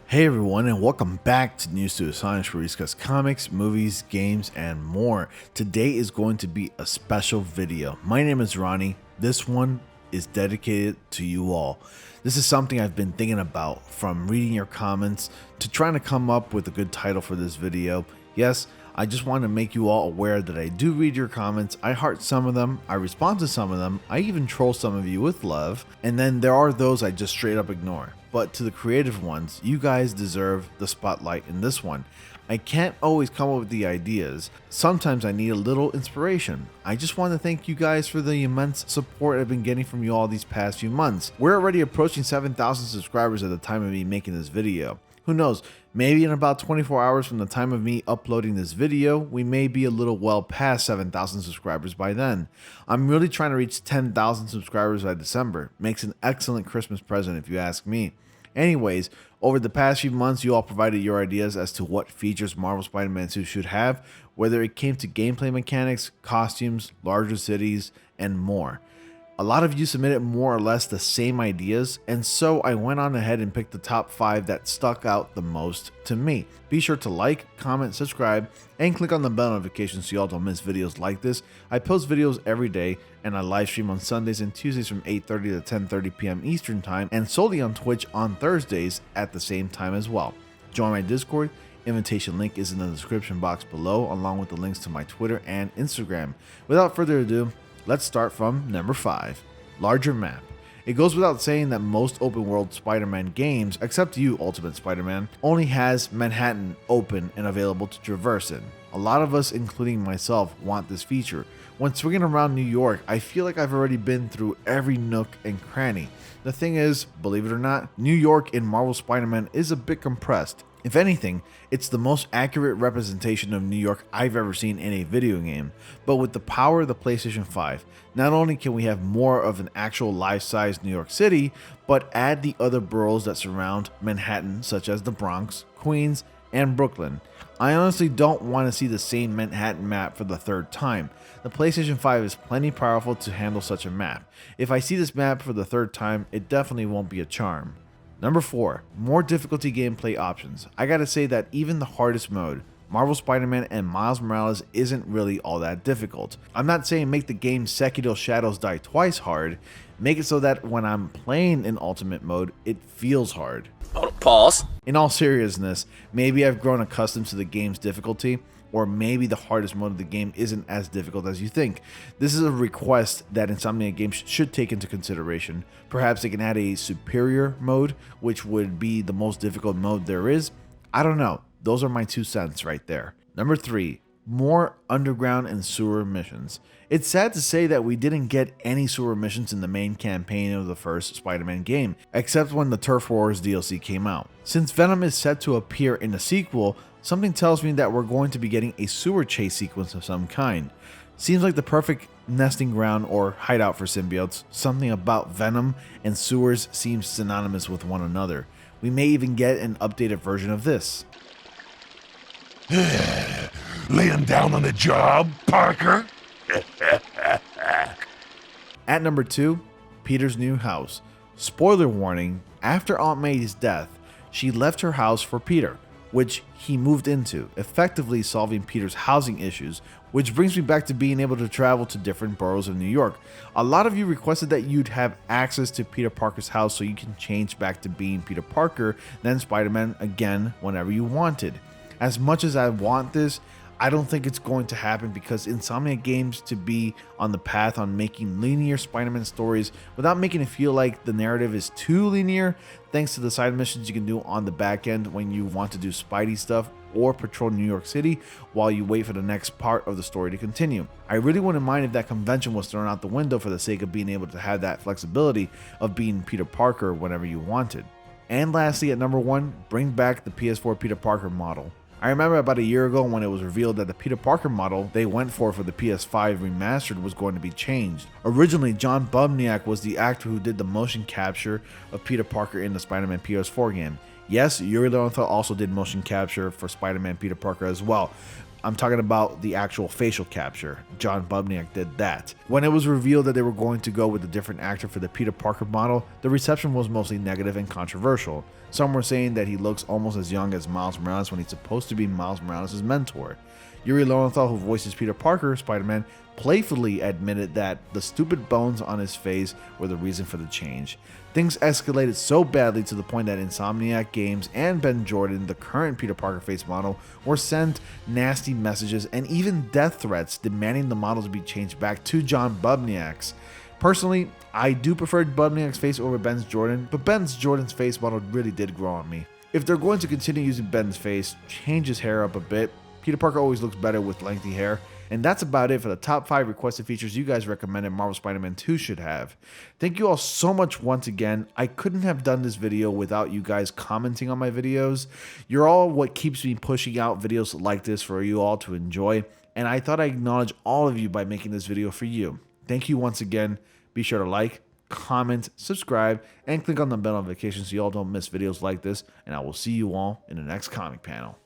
Hey everyone, and welcome back to News to Science, where we discuss comics, movies, games, and more. Today is going to be a special video. My name is Ronnie. This one is dedicated to you all. This is something I've been thinking about, from reading your comments to trying to come up with a good title for this video. Yes, I just want to make you all aware that I do read your comments. I heart some of them, I respond to some of them, I even troll some of you with love, and then there are those I just straight up ignore. But to the creative ones, you guys deserve the spotlight in this one. I can't always come up with the ideas. Sometimes I need a little inspiration. I just want to thank you guys for the immense support I've been getting from you all these past few months. We're already approaching 7,000 subscribers at the time of me making this video. Who knows, maybe in about 24 hours from the time of me uploading this video, we may be a little well past 7,000 subscribers by then. I'm really trying to reach 10,000 subscribers by December. Makes an excellent Christmas present if you ask me. Anyways, over the past few months, you all provided your ideas as to what features Marvel Spider-Man 2 should have, whether it came to gameplay mechanics, costumes, larger cities, and more. A lot of you submitted more or less the same ideas, and so I went on ahead and picked the top 5 that stuck out the most to me. Be sure to like, comment, subscribe, and click on the bell notification so y'all don't miss videos like this. I post videos every day, and I live stream on Sundays and Tuesdays from 8:30 to 10:30 p.m. Eastern Time, and solely on Twitch on Thursdays at the same time as well. Join my Discord. Invitation link is in the description box below, along with the links to my Twitter and Instagram. Without further ado, let's start from number 5, larger map. It goes without saying that most open world Spider-Man games, except you Ultimate Spider-Man, only has Manhattan open and available to traverse in. A lot of us, including myself, want this feature. When swinging around New York, I feel like I've already been through every nook and cranny. The thing is, believe it or not, New York in Marvel Spider-Man is a bit compressed. If anything, it's the most accurate representation of New York I've ever seen in a video game. But with the power of the PlayStation 5, not only can we have more of an actual life-size New York City, but add the other boroughs that surround Manhattan, such as the Bronx, Queens, and Brooklyn. I honestly don't want to see the same Manhattan map for the third time. The PlayStation 5 is plenty powerful to handle such a map. If I see this map for the third time, it definitely won't be a charm. Number 4, more difficulty gameplay options. I gotta say that even the hardest mode, Marvel Spider-Man and Miles Morales, isn't really all that difficult. I'm not saying make the game Sekiro Shadows Die Twice hard, make it so that when I'm playing in Ultimate mode, it feels hard. Pause. In all seriousness, maybe I've grown accustomed to the game's difficulty, or maybe the hardest mode of the game isn't as difficult as you think. This is a request that Insomniac Games should take into consideration. Perhaps they can add a superior mode, which would be the most difficult mode there is. I don't know. Those are my 2 cents right there. Number 3, more underground and sewer missions. It's sad to say that we didn't get any sewer missions in the main campaign of the first Spider-Man game, except when the Turf Wars DLC came out. Since Venom is set to appear in the sequel, something tells me that we're going to be getting a sewer chase sequence of some kind. Seems like the perfect nesting ground or hideout for symbiotes. Something about Venom and sewers seems synonymous with one another. We may even get an updated version of this. Laying down on the job, Parker? At number 2, Peter's new house. Spoiler warning, after Aunt May's death, she left her house for Peter, which he moved into, effectively solving Peter's housing issues, which brings me back to being able to travel to different boroughs of New York. A lot of you requested that you'd have access to Peter Parker's house so you can change back to being Peter Parker, then Spider-Man again whenever you wanted. As much as I want this, I don't think it's going to happen because Insomniac Games to be on the path on making linear Spider-Man stories without making it feel like the narrative is too linear, thanks to the side missions you can do on the back end when you want to do Spidey stuff or patrol New York City while you wait for the next part of the story to continue. I really wouldn't mind if that convention was thrown out the window for the sake of being able to have that flexibility of being Peter Parker whenever you wanted. And lastly, at number 1, bring back the PS4 Peter Parker model. I remember about a year ago when it was revealed that the Peter Parker model they went for the PS5 remastered was going to be changed. Originally, John Bubniak was the actor who did the motion capture of Peter Parker in the Spider-Man PS4 game. Yes, Yuri Lowenthal also did motion capture for Spider-Man Peter Parker as well. I'm talking about the actual facial capture. John Bubniak did that. When it was revealed that they were going to go with a different actor for the Peter Parker model, the reception was mostly negative and controversial. Some were saying that he looks almost as young as Miles Morales when he's supposed to be Miles Morales' mentor. Yuri Lowenthal, who voices Peter Parker, Spider-Man, playfully admitted that the stupid bones on his face were the reason for the change. Things escalated so badly to the point that Insomniac Games and Ben Jordan, the current Peter Parker face model, were sent nasty messages and even death threats demanding the model to be changed back to John Bubniak's. Personally, I do prefer Bubniak's face over Ben's Jordan, but Ben's Jordan's face model really did grow on me. If they're going to continue using Ben's face, change his hair up a bit. Peter Parker always looks better with lengthy hair. And that's about it for the top 5 requested features you guys recommended Marvel Spider-Man 2 should have. Thank you all so much once again. I couldn't have done this video without you guys commenting on my videos. You're all what keeps me pushing out videos like this for you all to enjoy. And I thought I'd acknowledge all of you by making this video for you. Thank you once again. Be sure to like, comment, subscribe, and click on the bell notification so you all don't miss videos like this. And I will see you all in the next comic panel.